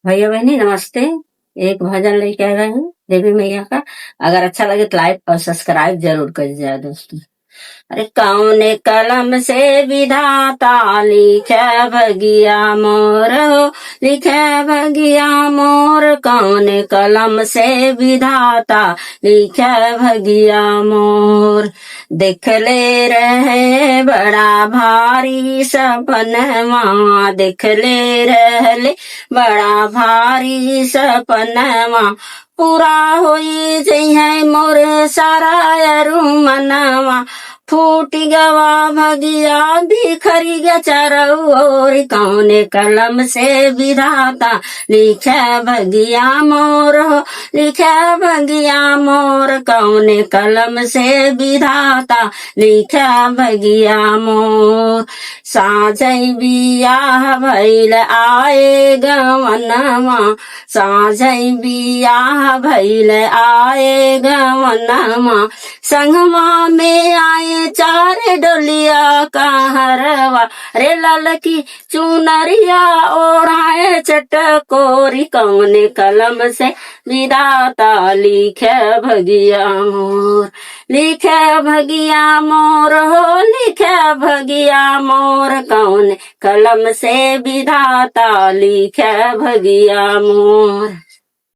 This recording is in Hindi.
भैया बहनी नमस्ते। एक भजन लेके आ गए हैं देवी मैया का। अगर अच्छा लगे तो लाइक और सब्सक्राइब जरूर कर जाए दोस्तों। अरे कौन कलम से विधाता लिखे भगिया मोर हो, लिखे भगिया मोर। कौन कलम से विधाता लिखे भगिया मोर। देख ले रहे बड़ा भारी सपनवा, देख ले रहले बड़ा भारी सपनवा। पूरा होई जइहे मोर सारा अरु मनवा। फूट गवा भगिया बिखरी गया चारों ओर। कौने कलम से विधाता लिखे भगिया मोर हो, लिखे भगिया मोर। कौने कलम से विधाता लिखे भगिया मोर। साझई बियाह भइल आए गवनवा, साझई बियाह भइल आए गवनवा। संगवा में आए चार डोलिया कहरवा, रे ललकी चुनरिया ओढ़ाए चटकोरी। कौने कलम से विधाता लिखे भगिया मोर, लिखे भगिया मोर हो, लिखे भगिया मोर। कौन कलम से विधाता लिखे भगिया मोर।